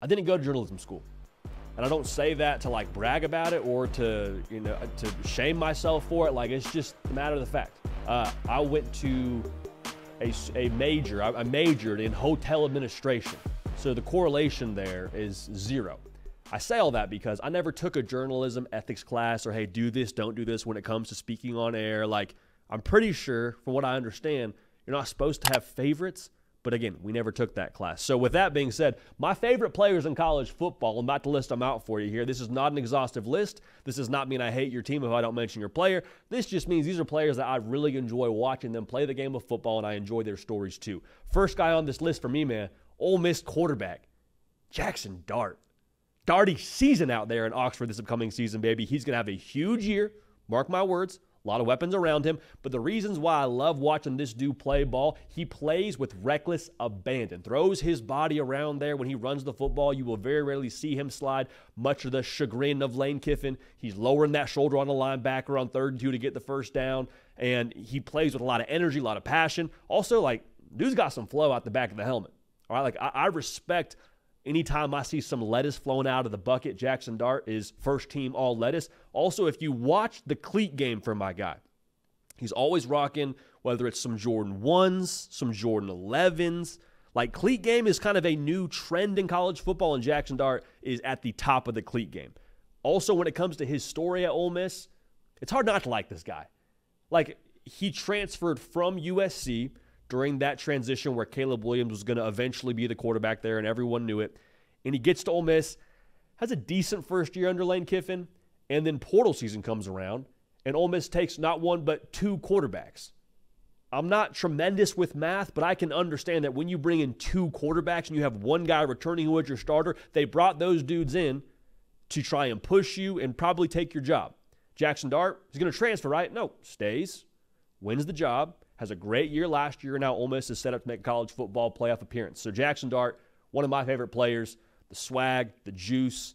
I didn't go to journalism school. And I don't say that to like brag about it or to, to shame myself for it. Like, it's just a matter of the fact. I went to a major. I majored in hotel administration. So the correlation there is zero. I say all that because I never took a journalism ethics class or, hey, do this, don't do this when it comes to speaking on air. Like, I'm pretty sure, from what I understand, you're not supposed to have favorites. But again, we never took that class. So with that being said, my favorite players in college football, I'm about to list them out for you here. This is not an exhaustive list. This does not mean I hate your team if I don't mention your player. This just means these are players that I really enjoy watching them play the game of football, and I enjoy their stories too. First guy on this list for me, man, Ole Miss quarterback, Jackson Dart. Darty season out there in Oxford this upcoming season, baby. He's going to have a huge year. Mark my words. A lot of weapons around him. But the reasons why I love watching this dude play ball, he plays with reckless abandon. Throws his body around there when he runs the football. You will very rarely see him slide, much to the chagrin of Lane Kiffin. He's lowering that shoulder on the linebacker on 3rd and 2 to get the first down. And he plays with a lot of energy, a lot of passion. Also, like, dude's got some flow out the back of the helmet. All right, like, I respect anytime I see some lettuce flowing out of the bucket. Jackson Dart is first team all lettuce. Also, if you watch the cleat game for my guy, he's always rocking, whether it's some Jordan 1s, some Jordan 11s. Like, cleat game is kind of a new trend in college football, and Jackson Dart is at the top of the cleat game. Also, when it comes to his story at Ole Miss, it's hard not to like this guy. Like, he transferred from USC during that transition where Caleb Williams was going to eventually be the quarterback there, and everyone knew it. And he gets to Ole Miss, has a decent first year under Lane Kiffin, and then portal season comes around, and Ole Miss takes not one but 2 quarterbacks. I'm not tremendous with math, but I can understand that when you bring in 2 quarterbacks and you have one guy returning who was your starter, they brought those dudes in to try and push you and probably take your job. Jackson Dart, he's going to transfer, right? No, stays, wins the job, has a great year last year, and now Ole Miss is set up to make a college football playoff appearance. So Jackson Dart, one of my favorite players, the swag, the juice,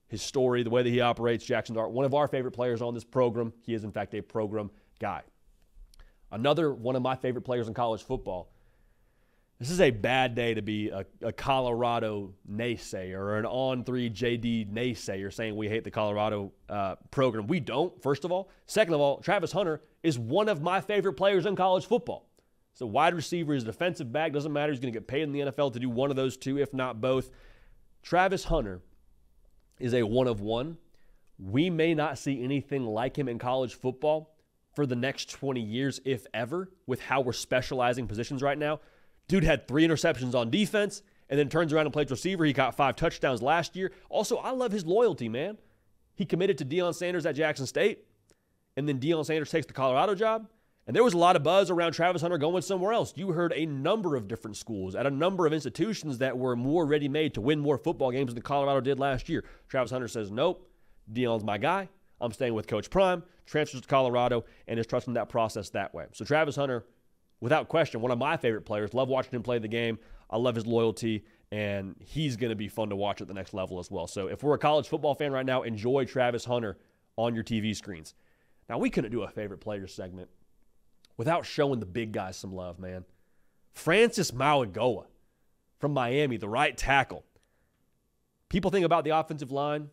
his story, the way that he operates. Jackson Dart, one of our favorite players on this program. He is, in fact, a program guy. Another one of my favorite players in college football. This is a bad day to be a Colorado naysayer or an On3 JD naysayer saying we hate the Colorado program. We don't, first of all. Second of all, Travis Hunter is one of my favorite players in college football. So wide receiver, he's a defensive back. Doesn't matter. He's going to get paid in the NFL to do one of those two, if not both. Travis Hunter is a one of one. We may not see anything like him in college football for the next 20 years, if ever, with how we're specializing positions right now. Dude had 3 interceptions on defense and then turns around and plays receiver. He got 5 touchdowns last year. Also, I love his loyalty, man. He committed to Deion Sanders at Jackson State, and then Deion Sanders takes the Colorado job. And there was a lot of buzz around Travis Hunter going somewhere else. You heard a number of different schools at a number of institutions that were more ready-made to win more football games than Colorado did last year. Travis Hunter says, nope, Deion's my guy. I'm staying with Coach Prime, transfers to Colorado, and is trusting that process that way. So Travis Hunter, without question, one of my favorite players. Love watching him play the game. I love his loyalty, and he's going to be fun to watch at the next level as well. So if we're a college football fan right now, enjoy Travis Hunter on your TV screens. Now, we couldn't do a favorite player segment without showing the big guys some love, man. Francis Mauigoa from Miami, the right tackle. People think about the offensive line,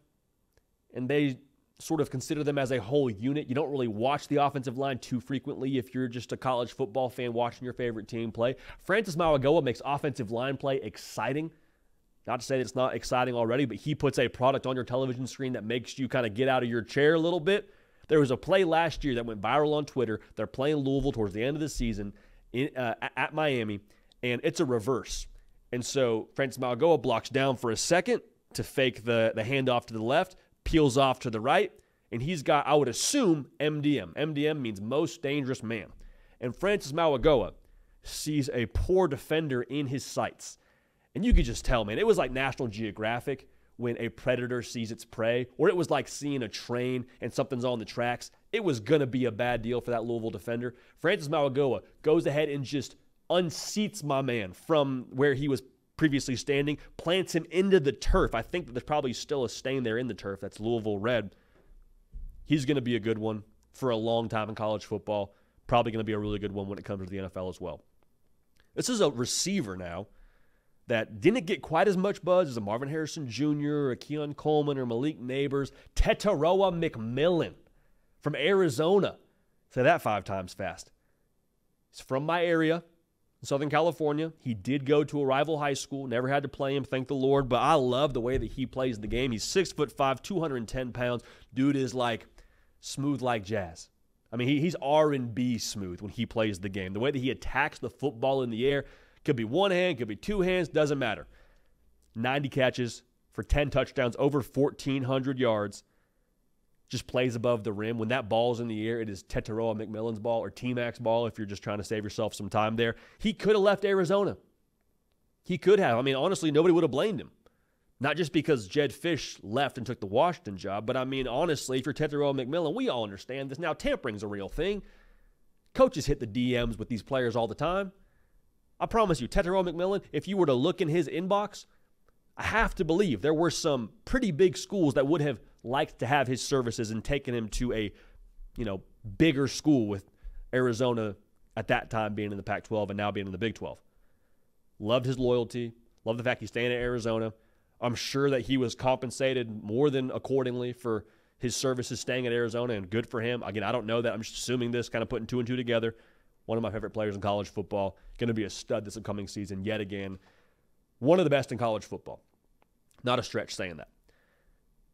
and they sort of consider them as a whole unit. You don't really watch the offensive line too frequently if you're just a college football fan watching your favorite team play. Francis Mauigoa makes offensive line play exciting. Not to say that it's not exciting already, but he puts a product on your television screen that makes you kind of get out of your chair a little bit. There was a play last year that went viral on Twitter. They're playing Louisville towards the end of the season at Miami, and it's a reverse. And so Francis Mauigoa blocks down for a second to fake the handoff to the left, peels off to the right, and he's got, I would assume, MDM. MDM means most dangerous man. And Francis Mauigoa sees a poor defender in his sights. And you could just tell, man, it was like National Geographic when a predator sees its prey, or it was like seeing a train and something's on the tracks. It was going to be a bad deal for that Louisville defender. Francis Mauigoa goes ahead and just unseats my man from where he was previously standing, plants him into the turf. I think that there's probably still a stain there in the turf. That's Louisville red. He's going to be a good one for a long time in college football. Probably going to be a really good one when it comes to the NFL as well. This is a receiver now that didn't get quite as much buzz as a Marvin Harrison Jr. or a Keon Coleman or Malik Neighbors. Tetaroa McMillan from Arizona. Say that 5 times fast. He's from my area, Southern California. He did go to a rival high school. Never had to play him, thank the Lord. But I love the way that he plays the game. He's 6'5", 210 pounds. Dude is like smooth like jazz. I mean, he's R&B smooth when he plays the game. The way that he attacks the football in the air, could be one hand, could be two hands, doesn't matter. 90 catches for 10 touchdowns, over 1,400 yards. Just plays above the rim. When that ball's in the air, it is Tetaroa McMillan's ball or T-Mac's ball if you're just trying to save yourself some time there. He could have left Arizona. He could have. I mean, honestly, nobody would have blamed him. Not just because Jed Fish left and took the Washington job, but I mean, honestly, if you're Tetaroa McMillan, we all understand this. Now, tampering's a real thing. Coaches hit the DMs with these players all the time. I promise you, Tetaroa McMillan, if you were to look in his inbox, I have to believe there were some pretty big schools that would have liked to have his services and taken him to a, bigger school, with Arizona at that time being in the Pac-12 and now being in the Big 12. Loved his loyalty. Loved the fact he's staying at Arizona. I'm sure that he was compensated more than accordingly for his services staying at Arizona, and good for him. Again, I don't know that. I'm just assuming this, kind of putting 2 and 2 together. One of my favorite players in college football. Going to be a stud this upcoming season yet again. One of the best in college football. Not a stretch saying that.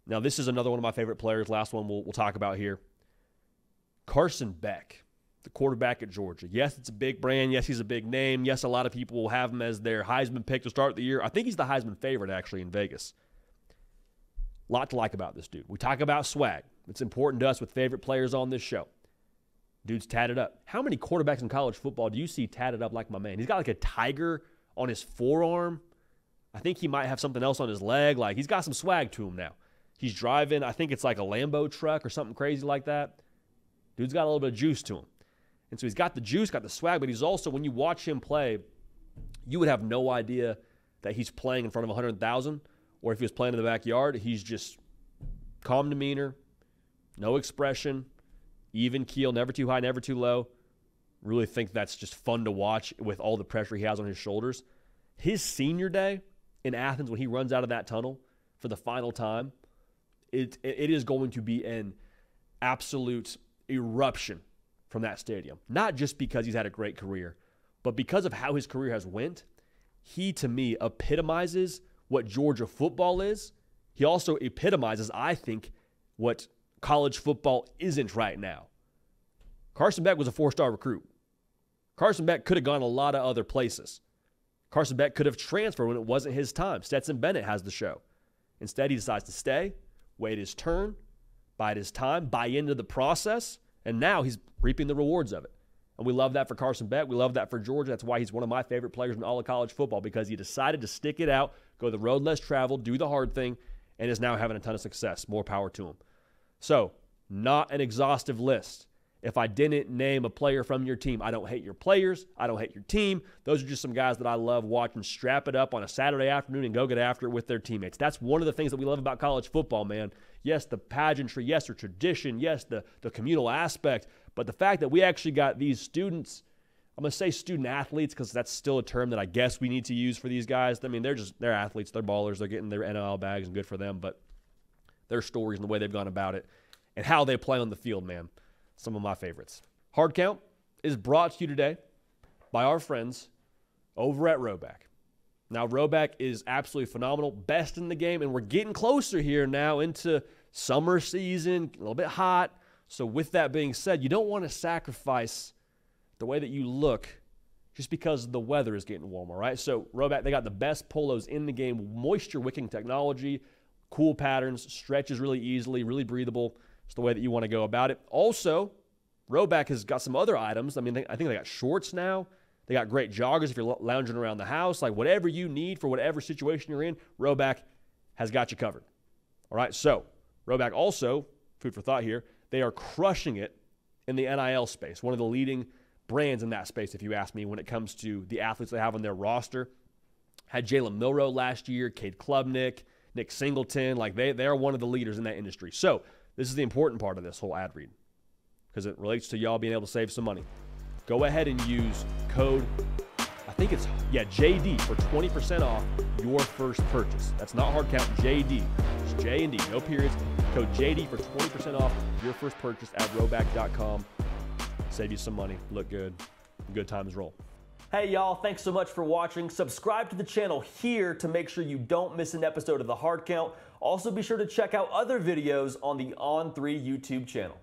Now, this is another one of my favorite players. Last one we'll talk about here. Carson Beck, the quarterback at Georgia. Yes, it's a big brand. Yes, he's a big name. Yes, a lot of people will have him as their Heisman pick to start the year. I think he's the Heisman favorite, actually, in Vegas. A lot to like about this dude. We talk about swag. It's important to us with favorite players on this show. Dude's tatted up. How many quarterbacks in college football do you see tatted up like my man? He's got like a tiger on his forearm. I think he might have something else on his leg. Like, he's got some swag to him now. He's driving, I think it's like a Lambo truck or something crazy like that. Dude's got a little bit of juice to him. And so he's got the juice, got the swag, but he's also, when you watch him play, you would have no idea that he's playing in front of 100,000, or if he was playing in the backyard, he's just calm demeanor, no expression, even keel, never too high, never too low. Really think that's just fun to watch with all the pressure he has on his shoulders. His senior day in Athens, when he runs out of that tunnel for the final time, it is going to be an absolute eruption from that stadium. Not just because he's had a great career, but because of how his career has went. He, to me, epitomizes what Georgia football is. He also epitomizes, I think, what college football isn't right now. Carson Beck was a 4-star recruit. Carson Beck could have gone a lot of other places. Carson Beck could have transferred when it wasn't his time. Stetson Bennett has the show. Instead, he decides to stay, wait his turn, bide his time, buy into the process, and now he's reaping the rewards of it. And we love that for Carson Beck. We love that for Georgia. That's why he's one of my favorite players in all of college football, because he decided to stick it out, go the road less traveled, do the hard thing, and is now having a ton of success. More power to him. So, not an exhaustive list. If I didn't name a player from your team, I don't hate your players. I don't hate your team. Those are just some guys that I love watching strap it up on a Saturday afternoon and go get after it with their teammates. That's one of the things that we love about college football, man. Yes, the pageantry. Yes, the tradition. Yes, the communal aspect. But the fact that we actually got these students, I'm going to say student athletes because that's still a term that I guess we need to use for these guys. I mean, they're athletes. They're ballers. They're getting their NIL bags and good for them. But their stories and the way they've gone about it and how they play on the field, man. Some of my favorites. Hard Count is brought to you today by our friends over at Roback. Now, Roback is absolutely phenomenal, best in the game, and we're getting closer here now into summer season, a little bit hot. So with that being said, you don't want to sacrifice the way that you look just because the weather is getting warmer, right? So Roback, they got the best polos in the game, moisture wicking technology, cool patterns, stretches really easily, really breathable. It's the way that you want to go about it. Also, Roback has got some other items. I mean, I think they got shorts now. They got great joggers if you're lounging around the house. Like, whatever you need for whatever situation you're in, Roback has got you covered. All right, so Roback also, food for thought here, they are crushing it in the NIL space. One of the leading brands in that space, if you ask me, when it comes to the athletes they have on their roster. Had Jalen Milroe last year, Cade Klubnik, Nick Singleton. Like, they are one of the leaders in that industry. So, this is the important part of this whole ad read because it relates to y'all being able to save some money. Go ahead and use code, I think think it's, yeah, JD for 20% off your first purchase. That's not hard count, JD. It's J and D, no periods. Code JD for 20% off your first purchase at rowback.com. Save you some money, look good, good times roll. Hey y'all, thanks so much for watching. Subscribe to the channel here to make sure you don't miss an episode of The Hard Count. Also be sure to check out other videos on the On3 YouTube channel.